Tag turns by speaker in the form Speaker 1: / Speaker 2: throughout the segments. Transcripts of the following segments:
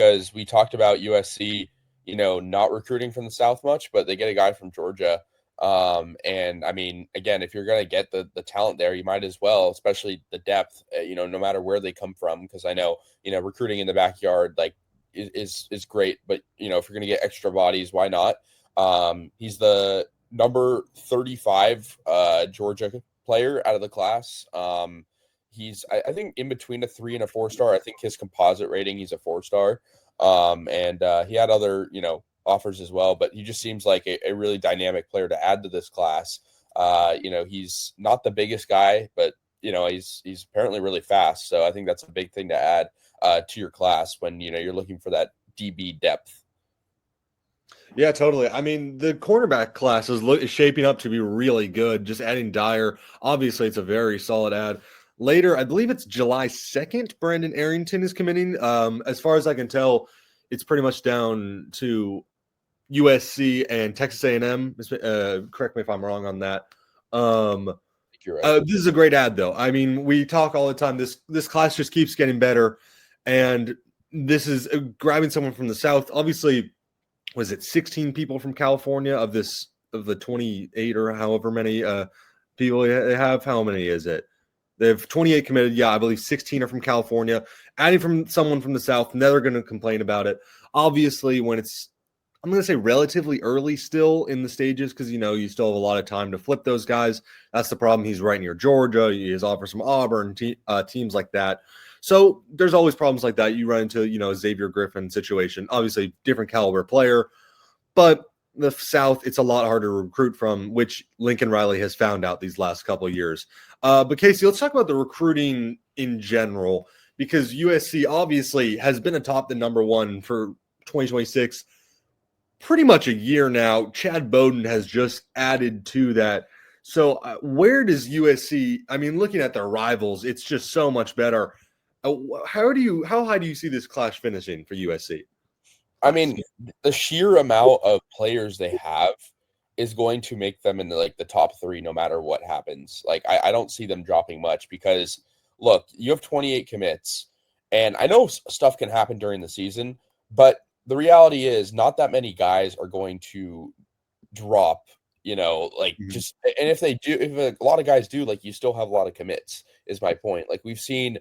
Speaker 1: because we talked about USC, not recruiting from the South much, but they get a guy from Georgia. And I mean, again, if you're going to get the talent there, you might as well, especially the depth, no matter where they come from. Because I know, recruiting in the backyard, like is great, but if you're going to get extra bodies, why not? He's the number 35 Georgia player out of the class. He's I think in between a 3 and a 4-star. I think his composite rating, he's a 4-star. And he had other offers as well, but he just seems like a really dynamic player to add to this class. He's not the biggest guy, but he's apparently really fast. So I think that's a big thing to add to your class when you're looking for that DB depth.
Speaker 2: Yeah, totally. I mean, the cornerback class is shaping up to be really good. Just adding Dyer, obviously, it's a very solid add. Later, I believe it's July 2nd, Brandon Arrington is committing. As far as I can tell, it's pretty much down to USC and Texas A&M. Correct me if I'm wrong on that.
Speaker 1: You're right.
Speaker 2: This is a great ad, though. I mean, we talk all the time. This class just keeps getting better, and this is grabbing someone from the South. Obviously, was it 16 people from California of the 28 or however many people they have? How many is it? They have 28 committed. Yeah, I believe 16 are from California. Adding from someone from the South, never going to complain about it. Obviously, when it's, I'm going to say relatively early still in the stages, because, you still have a lot of time to flip those guys. That's the problem. He's right near Georgia. He has offers from Auburn, teams like that. So there's always problems like that. You run into, a Xavier Griffin situation, obviously different caliber player, but the South, it's a lot harder to recruit from, which Lincoln Riley has found out these last couple of years. But Casey, let's talk about the recruiting in general, because USC obviously has been atop the number one for 2026 pretty much a year now. Chad Bowden has just added to that. So where does USC, I mean, looking at their rivals, it's just so much better. How high do you see this class finishing for USC?
Speaker 1: I mean, the sheer amount of players they have is going to make them in the top 3 no matter what happens. Like I don't see them dropping much because look, you have 28 commits, and I know stuff can happen during the season, but the reality is not that many guys are going to drop, just, and if they do, if a lot of guys do, like, you still have a lot of commits is my point. Like, we've seen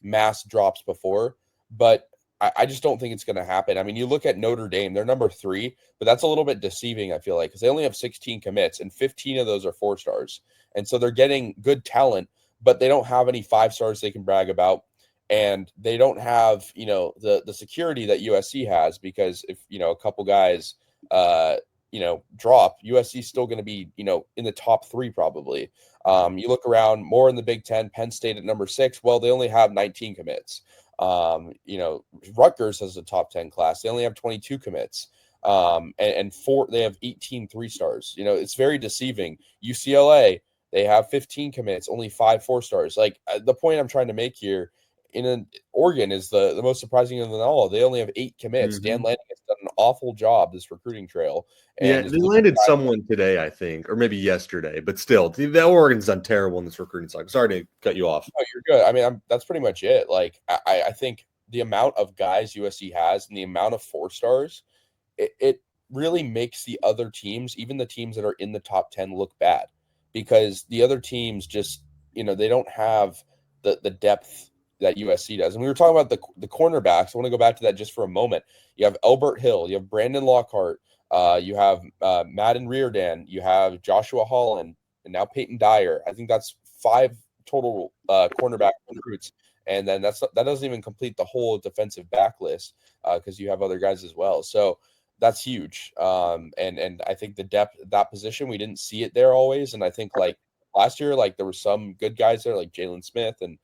Speaker 1: mass drops before, but I just don't think it's going to happen. I mean, you look at Notre Dame, they're number 3, but that's a little bit deceiving, I feel like, because they only have 16 commits, and 15 of those are 4-stars. And so they're getting good talent, but they don't have any 5-stars they can brag about. And they don't have, the security that USC has, because if, a couple guys, drop, USC is still going to be, in the top 3 probably. You look around more in the Big Ten, Penn State at number 6. Well, they only have 19 commits. Rutgers has a top 10 class. They only have 22 commits. And they have 18 3-stars. It's very deceiving. UCLA, they have 15 commits, only 5 4-stars. Like, the point I'm trying to make here, Oregon is the most surprising of them all. They only have 8 commits. Dan Lanning has done an awful job this recruiting trail. And
Speaker 2: they landed someone today, I think, or maybe yesterday, but still, the Oregon's done terrible in this recruiting cycle. Sorry to cut you off.
Speaker 1: No, you're good. I mean, that's pretty much it. Like, I think the amount of guys USC has and the amount of 4-stars, it really makes the other teams, even the teams that are in the top 10, look bad, because the other teams just, they don't have the depth that USC does. And we were talking about the cornerbacks. I want to go back to that just for a moment. You have Elbert Hill, you have Brandon Lockhart, you have Madden Reardon, you have Joshua Holland, and now Peyton Dyer. I think that's 5 total cornerback recruits. And then that doesn't even complete the whole defensive back list, because you have other guys as well. So that's huge. And I think the depth at that position, we didn't see it there always. And I think, like, last year, like, there were some good guys there, like Jalen Smith and,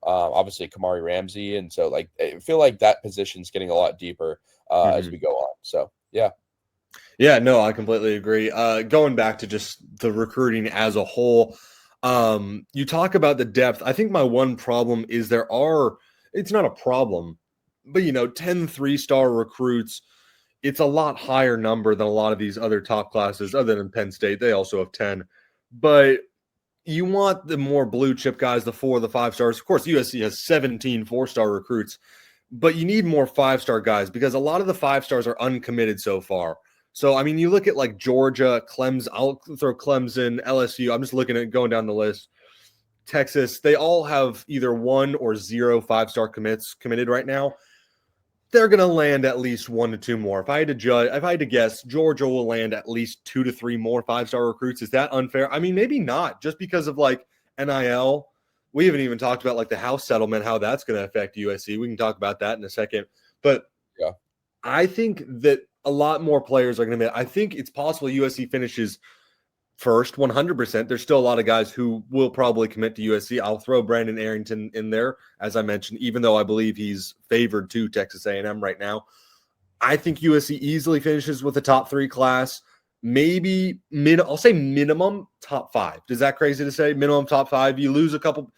Speaker 1: obviously Kamari Ramsey. And so, like, I feel like that position's getting a lot deeper as we go on. So, yeah.
Speaker 2: Yeah, no, I completely agree. Going back to just the recruiting as a whole, you talk about the depth. I think my one problem is it's not a problem, but 10 3-star recruits, it's a lot higher number than a lot of these other top classes other than Penn State. They also have 10, but you want the more blue chip guys, the 4, the 5 stars. Of course, USC has 17 4-star recruits, but you need more 5-star guys because a lot of the 5-stars are uncommitted so far. So, I mean, you look at like Georgia, Clemson, I'll throw Clemson, LSU. I'm just looking at going down the list. Texas, they all have either 1 or 0 5-star commits committed right now. They're going to land at least 1 to 2 more. If I had to guess, Georgia will land at least 2 to 3 more 5-star recruits. Is that unfair? I mean, maybe not, just because of like NIL. We haven't even talked about like the house settlement, how that's going to affect USC. We can talk about that in a second. But
Speaker 1: Yeah.
Speaker 2: I think that a lot more players are going to be. I think it's possible USC finishes first 100%. There's still a lot of guys who will probably commit to USC. I'll throw Brandon Arrington in there, as I mentioned, even though I believe he's favored to Texas A&M right now. I think USC easily finishes with a top 3 class. Maybe I'll say minimum top 5. Is that crazy to say? Minimum top 5. You lose a couple.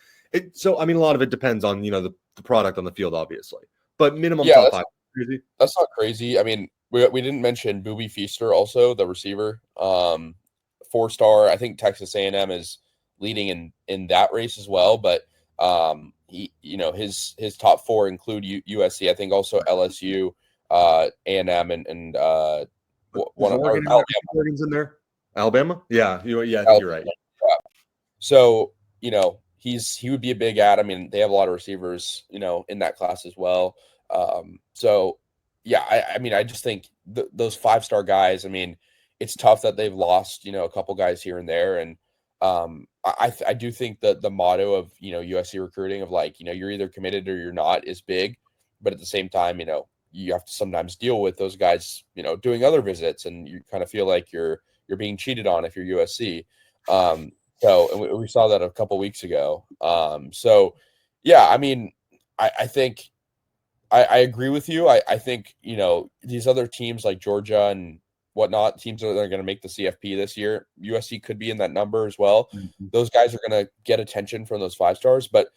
Speaker 2: So, I mean, a lot of it depends on, the product on the field, obviously. But minimum top 5. Crazy.
Speaker 1: That's not crazy. I mean, we didn't mention Boobie Feaster also, the receiver. 4-star. I think Texas A&M is leading in that race as well. But he, his top 4 include USC. I think also LSU, A&M, and one of Alabama.
Speaker 2: Oregon's in there. Alabama? Yeah, I think you're right.
Speaker 1: Yeah. So he would be a big add. I mean, they have a lot of receivers, in that class as well. So yeah, I mean, I just think those 5-star guys. I mean, it's tough that they've lost, a couple guys here and there, and I do think that the motto of USC recruiting of like you're either committed or you're not is big, but at the same time, you have to sometimes deal with those guys, doing other visits, and you kind of feel like you're being cheated on if you're USC. So and we saw that a couple weeks ago. So yeah, I mean, I think I agree with you. I think these other teams like Georgia and whatnot, teams that are going to make the CFP this year, USC could be in that number as well.
Speaker 2: Mm-hmm.
Speaker 1: Those guys are going to get attention from those 5-stars. But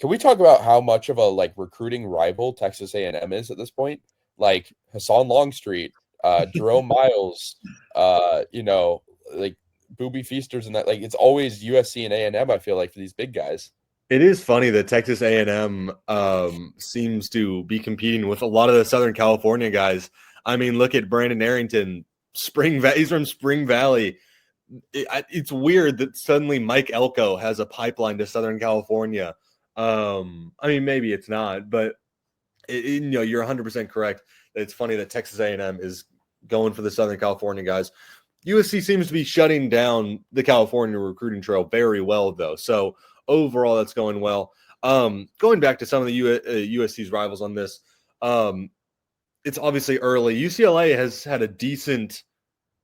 Speaker 1: can we talk about how much of a like recruiting rival Texas A&M is at this point? Like Hassan Longstreet, Jerome Miles, like Boobie Feasters, and that. Like it's always USC and A&M. I feel like for these big guys.
Speaker 2: It is funny that Texas A&M seems to be competing with a lot of the Southern California guys. I mean, look at Brandon Arrington. He's from Spring Valley. It's weird that suddenly Mike Elko has a pipeline to Southern California. I mean, maybe it's not, but you're 100% correct. It's funny that Texas A&M is going for the Southern California guys. USC seems to be shutting down the California recruiting trail very well, though. So overall, that's going well. Going back to some of the USC's rivals on this, it's obviously early. UCLA has had a decent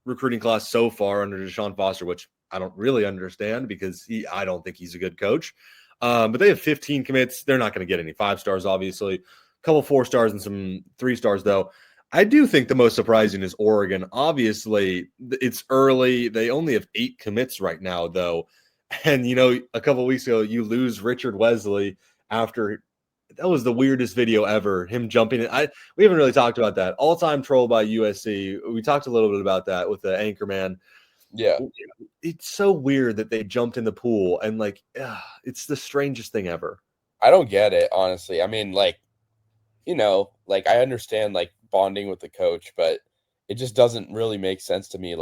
Speaker 2: recruiting class so far under Deshaun Foster, which I don't really understand because I don't think he's a good coach. But they have 15 commits. They're not going to get any 5-stars, obviously. A couple 4-stars and some 3-stars, though. I do think the most surprising is Oregon. Obviously, it's early. They only have 8 commits right now, though. And, a couple weeks ago, you lose Richard Wesley after – that was the weirdest video ever, him jumping in. We haven't really talked about that. All-time troll by USC. We talked a little bit about that with the anchor man.
Speaker 1: Yeah.
Speaker 2: It's so weird that they jumped in the pool, and, it's the strangest thing ever.
Speaker 1: I don't get it, honestly. I mean, I understand, bonding with the coach, but it just doesn't really make sense to me,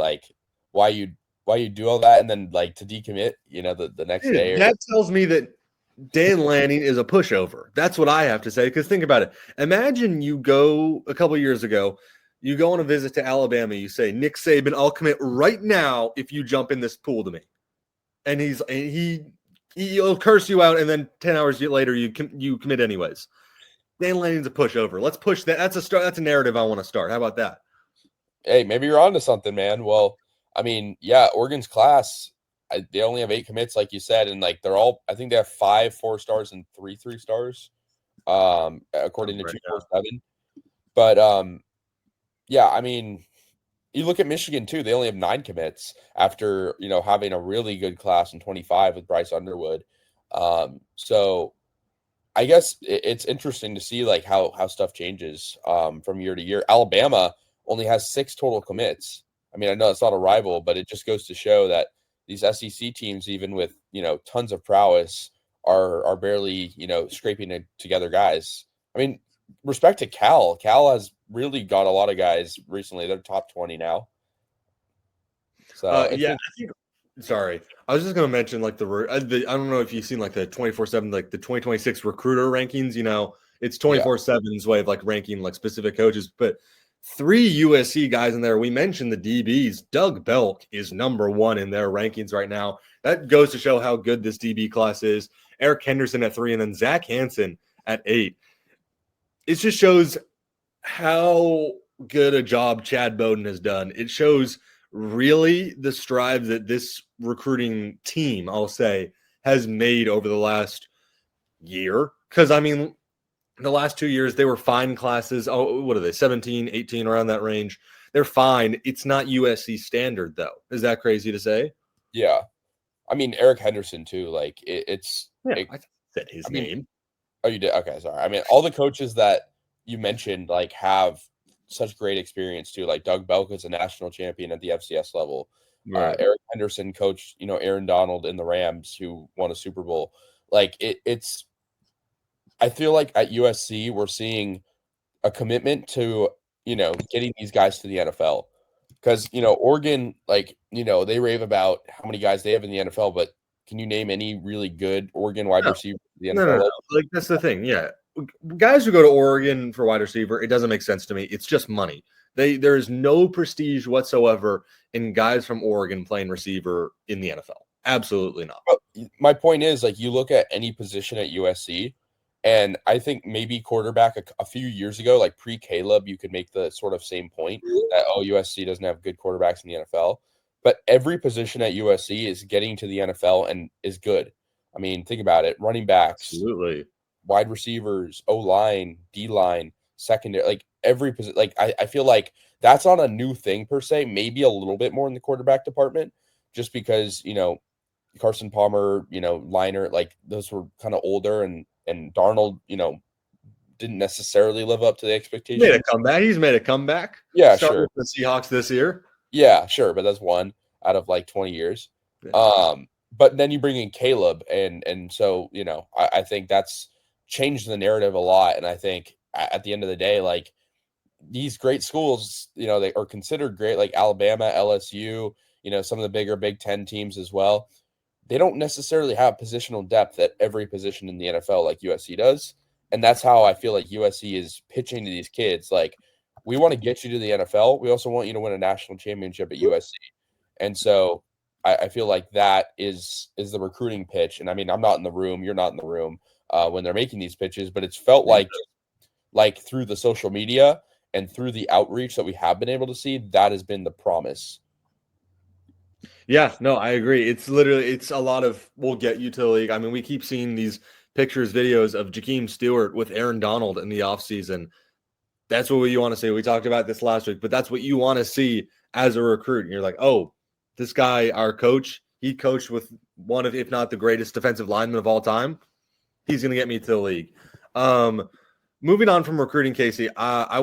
Speaker 1: why you do all that and then, to decommit, the next day.
Speaker 2: That tells me that Dan Lanning is a pushover. That's what I have to say. Because think about it. Imagine you go a couple years ago, you go on a visit to Alabama. You say, Nick Saban, I'll commit right now if you jump in this pool to me. And he'll curse you out, and then 10 hours later you commit anyways. Dan Lanning's a pushover. Let's push that. That's a narrative I want to start. How about that?
Speaker 1: Hey, maybe you're onto something, man. Well, I mean, yeah, Oregon's class. They only have 8 commits, like you said, and they're all. I think they have 5 4-stars and 3 3-stars, according to 247. But yeah, I mean, you look at Michigan too. They only have 9 commits after having a really good class in 25 with Bryce Underwood. So I guess it's interesting to see how stuff changes from year to year. Alabama only has 6 total commits. I mean, I know it's not a rival, but it just goes to show that these SEC teams, even with tons of prowess, are barely scraping together guys. I mean, respect to Cal. Cal has really got a lot of guys recently. They're top 20 now. So
Speaker 2: Yeah, I think. Sorry, I was just going to mention like I don't know if you've seen like the 24/7 like the 2026 recruiter rankings. It's 24/7's way of like ranking like specific coaches, but 3 USC guys in there. We mentioned the DBs. Doug Belk is number 1 in their rankings right now. That goes to show how good this DB class is. Eric Henderson at 3, and then Zach Hansen at 8. It just shows how good a job Chad Bowden has done. It shows really the strides that this recruiting team, I'll say, has made over the last year. Because, I mean, the last 2 years, they were fine classes. Oh, what are they, 17, 18, around that range? They're fine. It's not USC standard, though. Is that crazy to say?
Speaker 1: Yeah. I mean, Eric Henderson, too. Like,
Speaker 2: I said his name.
Speaker 1: Oh, you did? Okay, sorry. I mean, all the coaches that you mentioned, like, have such great experience, too. Like, Doug Belk is a national champion at the FCS level.
Speaker 2: Right.
Speaker 1: Eric Henderson coached, Aaron Donald in the Rams, who won a Super Bowl. Like, it's – I feel like at USC, we're seeing a commitment to, getting these guys to the NFL. Because, Oregon, like, they rave about how many guys they have in the NFL, but can you name any really good Oregon wide receiver in the NFL?
Speaker 2: No. Like, that's the thing. Yeah. Guys who go to Oregon for wide receiver, it doesn't make sense to me. It's just money. There is no prestige whatsoever in guys from Oregon playing receiver in the NFL. Absolutely not.
Speaker 1: But my point is, like, you look at any position at USC, and I think maybe quarterback a few years ago, like pre-Caleb, you could make the sort of same point that, USC doesn't have good quarterbacks in the NFL. But every position at USC is getting to the NFL and is good. I mean, think about it. Running backs,
Speaker 2: Absolutely.
Speaker 1: wide receivers, O-line, D-line, secondary, like every position. Like I feel like that's not a new thing per se, maybe a little bit more in the quarterback department, just because, Carson Palmer, Liner, like those were kind of older, and Darnold, didn't necessarily live up to the expectations.
Speaker 2: He's made a comeback.
Speaker 1: Yeah,
Speaker 2: Started
Speaker 1: sure.
Speaker 2: with the Seahawks this year.
Speaker 1: Yeah, sure, but that's one out of like 20 years.
Speaker 2: Yeah.
Speaker 1: But then you bring in Caleb, and so, I think that's changed the narrative a lot. And I think at the end of the day, like these great schools, they are considered great, like Alabama, LSU, some of the bigger Big Ten teams as well. They don't necessarily have positional depth at every position in the NFL like USC does. And that's how I feel like USC is pitching to these kids. Like, we want to get you to the NFL. We also want you to win a national championship at USC. And so I feel like that is the recruiting pitch. And I mean, I'm not in the room. You're not in the room when they're making these pitches, but it's felt like through the social media and through the outreach that we have been able to see, that has been the promise.
Speaker 2: Yeah, no, I agree. It's a lot of, we'll get you to the league. I mean, we keep seeing these pictures, videos of Jakeem Stewart with Aaron Donald in the offseason. That's what you want to see. We talked about this last week, but that's what you want to see as a recruit. And you're like, oh, this guy, our coach, he coached with one of, if not the greatest defensive lineman of all time. He's going to get me to the league. Moving on from recruiting, Casey, I